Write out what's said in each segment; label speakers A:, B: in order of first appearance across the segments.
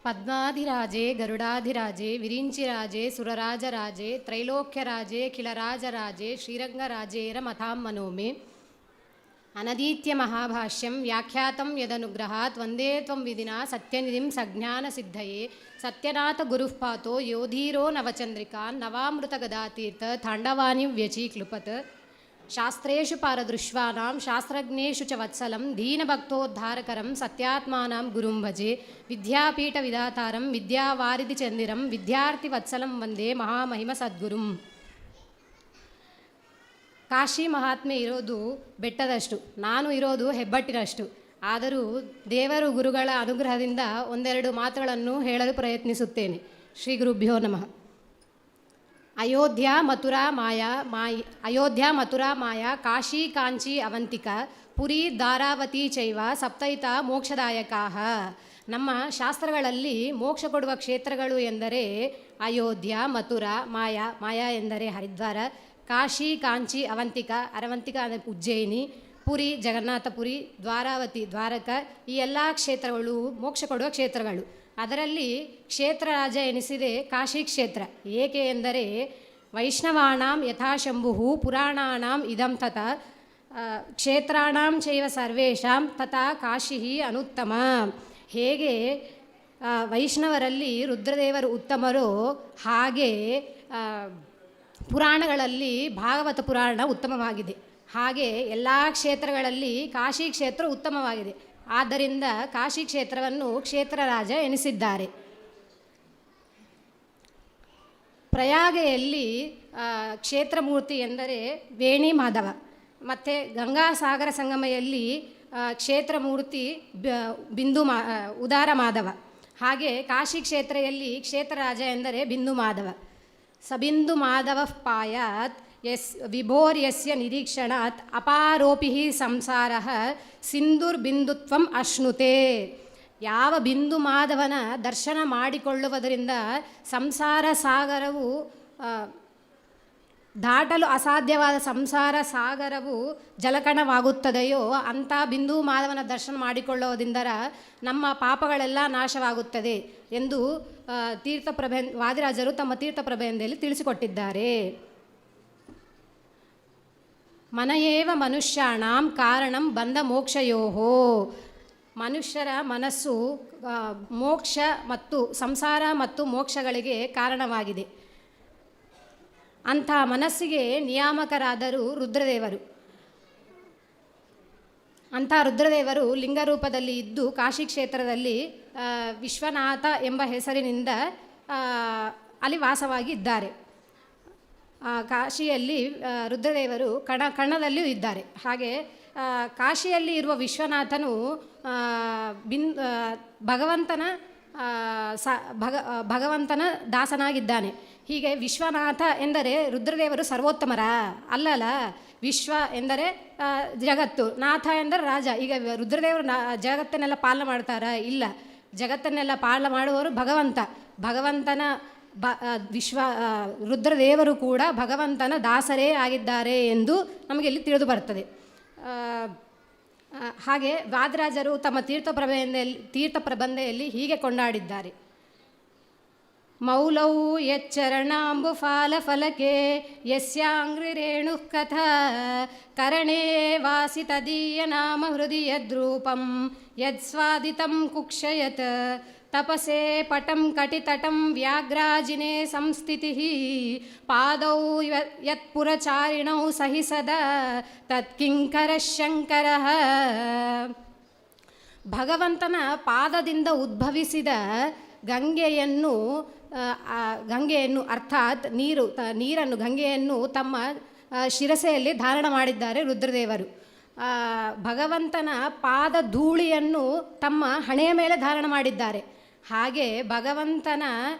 A: ಪದ್ಮಾಧಿರಾಜೆ ಗರುಡಾಧಿರಾಜೆ ವಿರಿಂಚಿರಾಜೆ ಸುರರಾಜರಾಜೆ ತ್ರೈಲೋಕ್ಯರಾಜೆ ಖಿಲರಾಜರಾಜೆ ಶ್ರೀರಂಗರಾಜೇರ ಮಥಾಂ ಮನೋಮೆ ಅನದೀತ್ಯ ಮಹಾಭಾಷ್ಯಂ ವ್ಯಾಖ್ಯಾತಂ ಯದನುಗ್ರಹಾತ್ ವಂದೇ ತ್ವಂ ವಿಧಿನಾ ಸತ್ಯನಿಧಿಂ ಸಜ್ಞಾನಸಿದ್ಧಯೇ ಸತ್ಯನಾಥ ಗುರುಃಪಾತೋ ಯೋಧೀರೋ ನವಚಂದ್ರಿಕಾನ್ ನವಾಮೃತಗದಾತೀರ್ಥ ತಾಂಡವಾನಿ ವ್ಯಚೀಕ್ಲುಪತ್ ಶಾಸ್ತ್ರೇಷು ಪಾರದೃಶ್ವಾನಾಂ ಶಾಸ್ತ್ರಜ್ಞೇಷು ಚ ವತ್ಸಲಂ ದೀನಭಕ್ತೋದ್ಧಾರಕರಂ ಸತ್ಯಾತ್ಮಾನಾಂ ಗುರುಂ ಭಜೆ ವಿದ್ಯಾಪೀಠ ವಿಧಾತಾರಂ ವಿದ್ಯಾವಾರಿಧಿ ಚಂದಿರಂ ವಿದ್ಯಾರ್ಥಿ ವತ್ಸಲಂ ವಂದೇ ಮಹಾಮಹಿಮ ಸದ್ಗುರುಂ. ಕಾಶಿ ಮಹಾತ್ಮೆ ಇರೋದು ಬೆಟ್ಟದಷ್ಟು, ನಾನು ಇರೋದು ಹೆಬ್ಬಟ್ಟಿನಷ್ಟು. ಆದರೂ ದೇವರು ಗುರುಗಳ ಅನುಗ್ರಹದಿಂದ ಒಂದೆರಡು ಮಾತುಗಳನ್ನು ಹೇಳಲು ಪ್ರಯತ್ನಿಸುತ್ತೇನೆ. ಶ್ರೀ ಗುರುಭ್ಯೋ ನಮಃ. ಅಯೋಧ್ಯ ಮಥುರಾ ಮಾಯಾ ಕಾಶಿ ಕಾಂಚಿ ಅವಂತಿಕ ಪುರಿ ಧಾರಾವತಿ ಚೈವ ಸಪ್ತೈತ ಮೋಕ್ಷದಾಯಕಾಹ. ನಮ್ಮ ಶಾಸ್ತ್ರಗಳಲ್ಲಿ ಮೋಕ್ಷ ಕೊಡುವ ಕ್ಷೇತ್ರಗಳು ಎಂದರೆ ಅಯೋಧ್ಯ, ಮಥುರಾ, ಮಾಯಾ ಎಂದರೆ ಹರಿದ್ವಾರ, ಕಾಶಿ ಕಾಂಚಿ ಅವಂತಿಕ ಅಂದರೆ ಉಜ್ಜಯಿನಿ, ಪುರಿ ಜಗನ್ನಾಥಪುರಿ, ದ್ವಾರಾವತಿ ದ್ವಾರಕ, ಈ ಎಲ್ಲ ಕ್ಷೇತ್ರಗಳು ಮೋಕ್ಷ ಕೊಡುವ ಕ್ಷೇತ್ರಗಳು. ಅದರಲ್ಲಿ ಕ್ಷೇತ್ರ ರಾಜ ಎನಿಸಿದೆ ಕಾಶಿ ಕ್ಷೇತ್ರ. ಏಕೆ ಎಂದರೆ ವೈಷ್ಣವಾಣಾಂ ಯಥಾಶಂಭು ಪುರಾಣಾನಾಂ ಇದಂ ತಥಾ ಕ್ಷೇತ್ರಾಣಾಂ ಚೈವ ಸರ್ವೇಷಾಂ ತಥಾ ಕಾಶಿ ಅನುತ್ತಮ. ಹೇಗೆ ವೈಷ್ಣವರಲ್ಲಿ ರುದ್ರದೇವರು ಉತ್ತಮರೋ ಹಾಗೆ ಪುರಾಣಗಳಲ್ಲಿ ಭಾಗವತ ಪುರಾಣ ಉತ್ತಮವಾಗಿದೆ. ಹಾಗೆ ಎಲ್ಲ ಕ್ಷೇತ್ರಗಳಲ್ಲಿ ಕಾಶಿ ಕ್ಷೇತ್ರ ಉತ್ತಮವಾಗಿದೆ. ಆದ್ದರಿಂದ ಕಾಶಿ ಕ್ಷೇತ್ರವನ್ನು ಕ್ಷೇತ್ರ ರಾಜ ಎನಿಸಿದ್ದಾರೆ. ಪ್ರಯಾಗೆಯಲ್ಲಿ ಕ್ಷೇತ್ರಮೂರ್ತಿ ಎಂದರೆ ವೇಣಿ ಮಾಧವ. ಮತ್ತು ಗಂಗಾಸಾಗರ ಸಂಗಮೆಯಲ್ಲಿ ಕ್ಷೇತ್ರಮೂರ್ತಿ ಉದಾರ ಮಾಧವ. ಹಾಗೆ ಕಾಶಿ ಕ್ಷೇತ್ರೆಯಲ್ಲಿ ಕ್ಷೇತ್ರ ರಾಜ ಎಂದರೆ ಬಿಂದು ಮಾಧವ. ಸಬಿಂದು ಮಾಧವ ಪಾಯಾತ್ ವಿಭೋರ್ಯಸ್ಯ ನಿರೀಕ್ಷಣಾತ್ ಅಪಾರೋಪಿ ಸಂಸಾರ ಸಿಂಧುರ್ಬಿಂದುತ್ವಂ ಅಶ್ನುತೆ. ಯಾವ ಬಿಂದು ಮಾಧವನ ದರ್ಶನ ಮಾಡಿಕೊಳ್ಳುವುದರಿಂದ ಸಂಸಾರ ಸಾಗರವು ದಾಟಲು ಅಸಾಧ್ಯವಾದ ಸಂಸಾರ ಸಾಗರವು ಜಲಕಣವಾಗುತ್ತದೆಯೋ ಅಂಥ ಬಿಂದು ಮಾಧವನ ದರ್ಶನ ಮಾಡಿಕೊಳ್ಳುವುದರಿಂದ ನಮ್ಮ ಪಾಪಗಳೆಲ್ಲ ನಾಶವಾಗುತ್ತದೆ ಎಂದು ವಾದಿರಾಜರು ತಮ್ಮ ತೀರ್ಥಪ್ರಬಂಧದಲ್ಲಿ ತಿಳಿಸಿಕೊಟ್ಟಿದ್ದಾರೆ. ಮನಯೇವ ಮನುಷ್ಯಾಣಾಂ ಕಾರಣಂ ಬಂಧ ಮೋಕ್ಷಯೋಹೋ. ಮನುಷ್ಯರ ಮನಸ್ಸು ಮೋಕ್ಷ ಮತ್ತು ಸಂಸಾರ ಮತ್ತು ಮೋಕ್ಷಗಳಿಗೆ ಕಾರಣವಾಗಿದೆ. ಅಂಥ ಮನಸ್ಸಿಗೆ ನಿಯಾಮಕರಾದರು ರುದ್ರದೇವರು. ಅಂಥ ರುದ್ರದೇವರು ಲಿಂಗರೂಪದಲ್ಲಿ ಇದ್ದು ಕಾಶಿ ಕ್ಷೇತ್ರದಲ್ಲಿ ವಿಶ್ವನಾಥ ಎಂಬ ಹೆಸರಿನಿಂದ ಅಲ್ಲಿ ವಾಸವಾಗಿ ಇದ್ದಾರೆ. ಕಾಶಿಯಲ್ಲಿ ರುದ್ರದೇವರು ಕಣದಲ್ಲಿಯೂ ಇದ್ದಾರೆ. ಹಾಗೆ ಕಾಶಿಯಲ್ಲಿ ಇರುವ ವಿಶ್ವನಾಥನು ಭಗವಂತನ ದಾಸನಾಗಿದ್ದಾನೆ. ಹೀಗೆ ವಿಶ್ವನಾಥ ಎಂದರೆ ರುದ್ರದೇವರು ಸರ್ವೋತ್ತಮರ ಅಲ್ಲಲ್ಲ. ವಿಶ್ವ ಎಂದರೆ ಜಗತ್ತು, ನಾಥ ಎಂದರೆ ರಾಜ. ಈಗ ರುದ್ರದೇವರು ಜಗತ್ತನ್ನೆಲ್ಲ ಪಾಲನೆ ಮಾಡ್ತಾರ? ಇಲ್ಲ. ಜಗತ್ತನ್ನೆಲ್ಲ ಪಾಲನೆ ಮಾಡುವವರು ಭಗವಂತನ ರುದ್ರದೇವರು ಕೂಡ ಭಗವಂತನ ದಾಸರೇ ಆಗಿದ್ದಾರೆ ಎಂದು ನಮಗೆ ಇಲ್ಲಿ ತಿಳಿದು ಬರ್ತದೆ. ಹಾಗೆ ವಾದಿರಾಜರು ತಮ್ಮ ತೀರ್ಥಪ್ರಬಂಧೆಯಲ್ಲಿ ಹೀಗೆ ಕೊಂಡಾಡಿದ್ದಾರೆ. ಮೌಲೌ ಯಚ್ಚರಣಾಂಬು ಫಲಕೆ ಯಸ್ಯಾಂಗ್ರಿರೇಣು ಕಥಾ ಕರಣೇ ವಾಸಿ ತದೀಯ ನಾಮ ಹೃದಯ ಯದ್ರೂಪಂ ಯತ್ಸ್ವಾದಿತಂ ಕುಕ್ಷಯತ್ ತಪಸೆ ಪಟಂ ಕಟಿತಟಂ ವ್ಯಾಘ್ರಾಜಿನೇ ಸಂಸ್ಥಿತಿಃ ಪಾದೌ ಯತ್ಪುರಚಾರಿಣೌ ಸಹಿಸದ ತತ್ಕಿಂಕರ ಶಂಕರಃ. ಭಗವಂತನ ಪಾದದಿಂದ ಉದ್ಭವಿಸಿದ ಗಂಗೆಯನ್ನು ಅರ್ಥಾತ್ ಗಂಗೆಯನ್ನು ತಮ್ಮ ಶಿರಸೆಯಲ್ಲಿ ಧಾರಣ ಮಾಡಿದ್ದಾರೆ ರುದ್ರದೇವರು. ಭಗವಂತನ ಪಾದ ಧೂಳಿಯನ್ನು ತಮ್ಮ ಹಣೆಯ ಮೇಲೆ ಧಾರಣ ಮಾಡಿದ್ದಾರೆ. ಹಾಗೆ ಭಗವಂತನ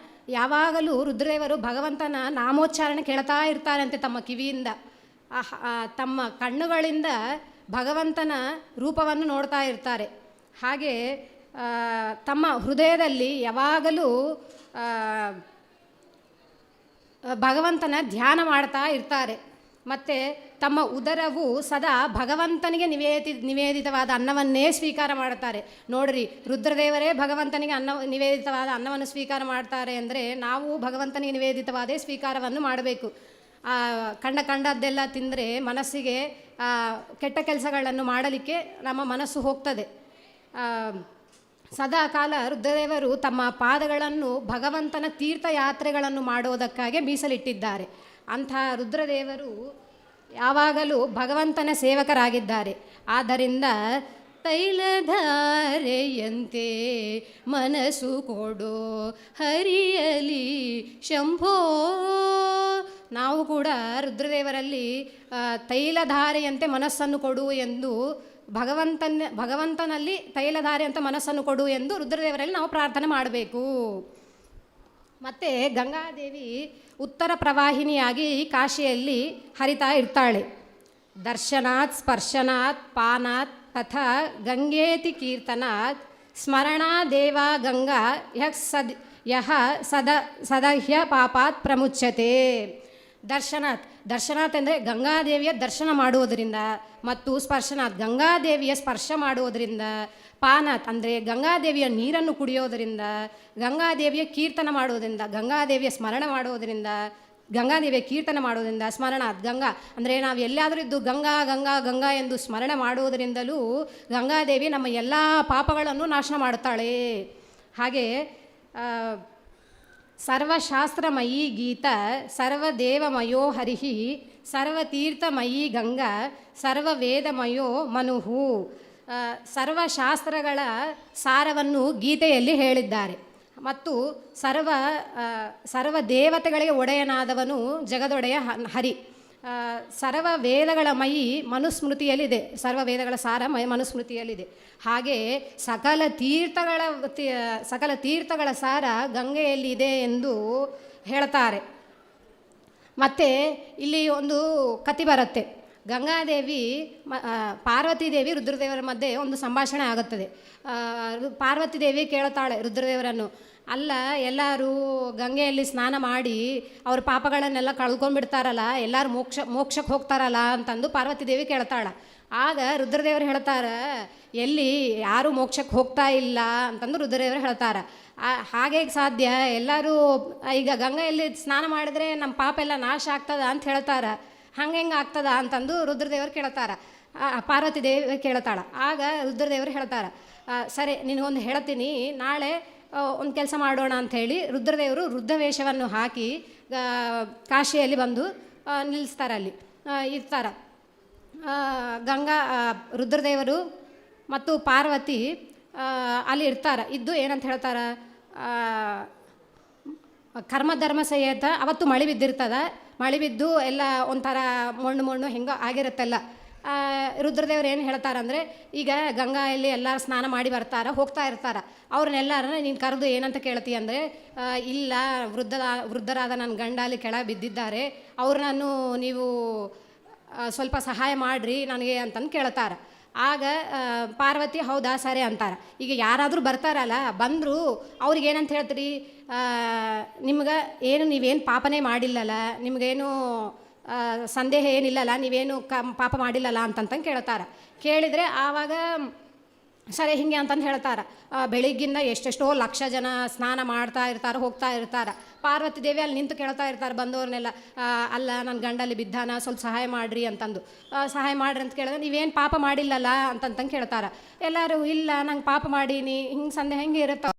A: ಯಾವಾಗಲೂ ರುದ್ರದೇವರು ಭಗವಂತನ ನಾಮೋಚ್ಚಾರಣೆ ಕೇಳ್ತಾ ಇರ್ತಾರಂತೆ ತಮ್ಮ ಕಿವಿಯಿಂದ. ತಮ್ಮ ಕಣ್ಣುಗಳಿಂದ ಭಗವಂತನ ರೂಪವನ್ನು ನೋಡ್ತಾ ಇರ್ತಾರೆ. ಹಾಗೆ ತಮ್ಮ ಹೃದಯದಲ್ಲಿ ಯಾವಾಗಲೂ ಭಗವಂತನ ಧ್ಯಾನ ಮಾಡ್ತಾ ಇರ್ತಾರೆ. ಮತ್ತು ತಮ್ಮ ಉದರವು ಸದಾ ಭಗವಂತನಿಗೆ ನಿವೇದಿತವಾದ ಅನ್ನವನ್ನೇ ಸ್ವೀಕಾರ ಮಾಡುತ್ತಾರೆ. ನೋಡ್ರಿ, ರುದ್ರದೇವರೇ ಭಗವಂತನಿಗೆ ನಿವೇದಿತವಾದ ಅನ್ನವನ್ನು ಸ್ವೀಕಾರ ಮಾಡ್ತಾರೆ ಅಂದರೆ ನಾವು ಭಗವಂತನಿಗೆ ನಿವೇದಿತವಾದೇ ಸ್ವೀಕಾರವನ್ನು ಮಾಡಬೇಕು. ಕಂಡದ್ದೆಲ್ಲ ತಿಂದರೆ ಮನಸ್ಸಿಗೆ ಕೆಟ್ಟ ಕೆಲಸಗಳನ್ನು ಮಾಡಲಿಕ್ಕೆ ನಮ್ಮ ಮನಸ್ಸು ಹೋಗ್ತದೆ. ಸದಾ ಕಾಲ ರುದ್ರದೇವರು ತಮ್ಮ ಪಾದಗಳನ್ನು ಭಗವಂತನ ತೀರ್ಥಯಾತ್ರೆಗಳನ್ನು ಮಾಡೋದಕ್ಕಾಗಿ ಮೀಸಲಿಟ್ಟಿದ್ದಾರೆ. ಅಂಥ ರುದ್ರದೇವರು ಯಾವಾಗಲೂ ಭಗವಂತನ ಸೇವಕರಾಗಿದ್ದಾರೆ. ಆದ್ದರಿಂದ ತೈಲಧಾರೆಯಂತೆ ಮನಸ್ಸು ಕೊಡೋ ಹರಿಯಲಿ ಶಂಭೋ. ನಾವು ಕೂಡ ರುದ್ರದೇವರಲ್ಲಿ ತೈಲಧಾರೆಯಂತೆ ಮನಸ್ಸನ್ನು ಕೊಡು ಎಂದು ಭಗವಂತನಲ್ಲಿ ತೈಲಧಾರೆ ಅಂತ ಮನಸ್ಸನ್ನು ಕೊಡು ಎಂದು ರುದ್ರದೇವರಲ್ಲಿ ನಾವು ಪ್ರಾರ್ಥನೆ ಮಾಡಬೇಕು. ಮತ್ತು ಗಂಗಾದೇವಿ ಉತ್ತರ ಪ್ರವಾಹಿನಿಯಾಗಿ ಕಾಶಿಯಲ್ಲಿ ಹರಿತಾ ಇರ್ತಾಳೆ. ದರ್ಶನಾತ್ ಸ್ಪರ್ಶನಾತ್ ಪಾನಾತ್ ತಥಾ ಗಂಗೇತಿ ಕೀರ್ತನಾತ್ ಸ್ಮರಣಾ ದೇವಾ ಗಂಗಾ ಯಹ ಸದಹ್ಯ ಪಾಪಾತ್ ಪ್ರಮುಚ್ಯತೆ. ದರ್ಶನಾತ್ ಅಂದರೆ ಗಂಗಾದೇವಿಯ ದರ್ಶನ ಮಾಡುವುದರಿಂದ, ಮತ್ತು ಸ್ಪರ್ಶನಾತ್ ಗಂಗಾದೇವಿಯ ಸ್ಪರ್ಶ ಮಾಡುವುದರಿಂದ, ಪಾನಾತ್ ಅಂದರೆ ಗಂಗಾದೇವಿಯ ನೀರನ್ನು ಕುಡಿಯೋದರಿಂದ, ಗಂಗಾದೇವಿಯ ಕೀರ್ತನ ಮಾಡುವುದರಿಂದ, ಗಂಗಾದೇವಿಯ ಸ್ಮರಣ ಮಾಡುವುದರಿಂದ, ಗಂಗಾದೇವಿಯ ಕೀರ್ತನ ಮಾಡೋದ್ರಿಂದ, ಸ್ಮರಣಾತ್ ಗಂಗಾ ಅಂದರೆ ನಾವು ಎಲ್ಲಾದರೂ ಇದ್ದು ಗಂಗಾ ಗಂಗಾ ಗಂಗಾ ಎಂದು ಸ್ಮರಣ ಮಾಡುವುದರಿಂದಲೂ ಗಂಗಾದೇವಿ ನಮ್ಮ ಎಲ್ಲ ಪಾಪಗಳನ್ನು ನಾಶ ಮಾಡುತ್ತಾಳೆ. ಹಾಗೆ ಸರ್ವಶಾಸ್ತ್ರಮಯೀ ಗೀತ ಸರ್ವದೇವಮಯೋ ಹರಿಹಿ ಸರ್ವತೀರ್ಥಮಯೀ ಗಂಗಾ ಸರ್ವವೇದಮಯೋ ಮನುಹು. ಸರ್ವಶಾಸ್ತ್ರಗಳ ಸಾರವನ್ನು ಗೀತೆಯಲ್ಲಿ ಹೇಳಿದ್ದಾರೆ. ಮತ್ತು ಸರ್ವ ದೇವತೆಗಳಿಗೆ ಒಡೆಯನಾದವನು ಜಗದೊಡೆಯ ಹರಿ. ಸರ್ವ ವೇದಗಳ ಮಯಿ ಮನುಸ್ಮೃತಿಯಲ್ಲಿದೆ, ಸರ್ವ ವೇದಗಳ ಸಾರ ಮನುಸ್ಮೃತಿಯಲ್ಲಿದೆ. ಹಾಗೆ ಸಕಲ ತೀರ್ಥಗಳ ಸಾರ ಗಂಗೆಯಲ್ಲಿದೆ ಎಂದು ಹೇಳ್ತಾರೆ. ಮತ್ತು ಇಲ್ಲಿ ಒಂದು ಕತೆ ಬರುತ್ತೆ. ಗಂಗಾದೇವಿ ಪಾರ್ವತೀದೇವಿ ರುದ್ರದೇವರ ಮಧ್ಯೆ ಒಂದು ಸಂಭಾಷಣೆ ಆಗುತ್ತದೆ. ಪಾರ್ವತೀದೇವಿ ಕೇಳುತ್ತಾಳೆ ರುದ್ರದೇವರನ್ನು, ಅಲ್ಲ ಎಲ್ಲರೂ ಗಂಗೆಯಲ್ಲಿ ಸ್ನಾನ ಮಾಡಿ ಅವ್ರ ಪಾಪಗಳನ್ನೆಲ್ಲ ಕಳ್ಕೊಂಡ್ಬಿಡ್ತಾರಲ್ಲ, ಎಲ್ಲರೂ ಮೋಕ್ಷಕ್ಕೆ ಹೋಗ್ತಾರಲ್ಲ ಅಂತಂದು ಪಾರ್ವತೀದೇವಿ ಕೇಳ್ತಾಳೆ. ಆಗ ರುದ್ರದೇವರು ಹೇಳ್ತಾರೆ, ಎಲ್ಲಿ ಯಾರೂ ಮೋಕ್ಷಕ್ಕೆ ಹೋಗ್ತಾ ಇಲ್ಲ ಅಂತಂದು ರುದ್ರದೇವರು ಹೇಳ್ತಾರೆ. ಹಾಗೆ ಸಾಧ್ಯ? ಎಲ್ಲರೂ ಈಗ ಗಂಗೆಯಲ್ಲಿ ಸ್ನಾನ ಮಾಡಿದ್ರೆ ನಮ್ಮ ಪಾಪ ಎಲ್ಲ ನಾಶ ಆಗ್ತದ ಅಂತ ಹೇಳ್ತಾರೆ. ಹಂಗೆ ಆಗ್ತದ ಅಂತಂದು ರುದ್ರದೇವರು ಕೇಳ್ತಾರೆ. ಪಾರ್ವತೀದೇವಿ ಕೇಳ್ತಾಳೆ. ಆಗ ರುದ್ರದೇವರು ಹೇಳ್ತಾರೆ, ಸರಿ ನಿನಗೊಂದು ಹೇಳ್ತೀನಿ, ನಾಳೆ ಒಂದು ಕೆಲಸ ಮಾಡೋಣ ಅಂಥೇಳಿ ರುದ್ರದೇವರು ವೃದ್ಧವೇಷವನ್ನು ಹಾಕಿ ಕಾಶಿಯಲ್ಲಿ ಬಂದು ನಿಲ್ಲಿಸ್ತಾರೆ. ಅಲ್ಲಿ ಇರ್ತಾರೆ ರುದ್ರದೇವರು ಮತ್ತು ಪಾರ್ವತಿ ಅಲ್ಲಿ ಇರ್ತಾರೆ. ಇದ್ದು ಏನಂತ ಹೇಳ್ತಾರೆ, ಕರ್ಮಧರ್ಮ ಸಹಿತ ಅವತ್ತು ಮಳೆ ಬಿದ್ದಿರ್ತದೆ. ಮಳೆ ಬಿದ್ದು ಎಲ್ಲ ಒಂಥರ ಮಣ್ಣು ಹೆಂಗೋ ಆಗಿರುತ್ತೆಲ್ಲ. ರುದ್ರದೇವ್ರು ಏನು ಹೇಳ್ತಾರಂದರೆ, ಈಗ ಗಂಗಾಯಲ್ಲಿ ಎಲ್ಲರೂ ಸ್ನಾನ ಮಾಡಿ ಹೋಗ್ತಾ ಇರ್ತಾರೆ. ಅವ್ರನ್ನೆಲ್ಲರನ್ನ ನೀನು ಕರೆದು ಏನಂತ ಕೇಳ್ತೀಯ ಅಂದರೆ, ಇಲ್ಲ ವೃದ್ಧರಾದ ನನ್ನ ಗಂಡ ಅಲ್ಲಿ ಕೆಳಗೆ ಬಿದ್ದಿದ್ದಾರೆ, ಅವ್ರನ್ನೂ ನೀವು ಸ್ವಲ್ಪ ಸಹಾಯ ಮಾಡಿರಿ ನನಗೆ ಅಂತಂದು ಕೇಳ್ತಾರೆ. ಆಗ ಪಾರ್ವತಿ ಹೌದಾ ಸರಿ ಅಂತಾರೆ. ಈಗ ಯಾರಾದರೂ ಬರ್ತಾರಲ್ಲ, ಬಂದರು ಅವ್ರಿಗೆ ಏನಂತ ಹೇಳ್ತೀರಿ, ನಿಮ್ಗೆ ನೀವೇನು ಪಾಪನೇ ಮಾಡಿಲ್ಲಲ್ಲ, ನಿಮಗೇನು ಸಂದೇಹ ಏನಿಲ್ಲಲ್ಲ, ನೀವೇನು ಪಾಪ ಮಾಡಿಲ್ಲಲ್ಲ ಅಂತಂತಂದು ಕೇಳ್ತಾರೆ. ಕೇಳಿದರೆ ಆವಾಗ ಸರಿ ಹಿಂಗೆ ಅಂತಂದು ಹೇಳ್ತಾರೆ. ಬೆಳಿಗ್ಗಿಂದ ಎಷ್ಟೆಷ್ಟೋ ಲಕ್ಷ ಜನ ಸ್ನಾನ ಮಾಡ್ತಾ ಇರ್ತಾರೆ, ಹೋಗ್ತಾ ಇರ್ತಾರೆ. ಪಾರ್ವತಿ ದೇವಿ ಅಲ್ಲಿ ನಿಂತು ಕೇಳ್ತಾ ಇರ್ತಾರೆ ಬಂದವ್ರನ್ನೆಲ್ಲ, ಅಲ್ಲ ನನ್ನ ಗಂಡಲ್ಲಿ ಬಿದ್ದಾನ, ಸ್ವಲ್ಪ ಸಹಾಯ ಮಾಡಿರಿ ಅಂತಂದು. ಸಹಾಯ ಮಾಡಿರಿ ಅಂತ ಕೇಳಿದ್ರೆ, ನೀವೇನು ಪಾಪ ಮಾಡಿಲ್ಲಲ್ಲ ಅಂತಂತಂದು ಕೇಳ್ತಾರೆ. ಎಲ್ಲರೂ ಇಲ್ಲ ನಂಗೆ ಪಾಪ ಮಾಡೀನಿ, ಹಿಂಗೆ ಸಂದೇಹ ಹೆಂಗೆ ಇರುತ್ತೆ.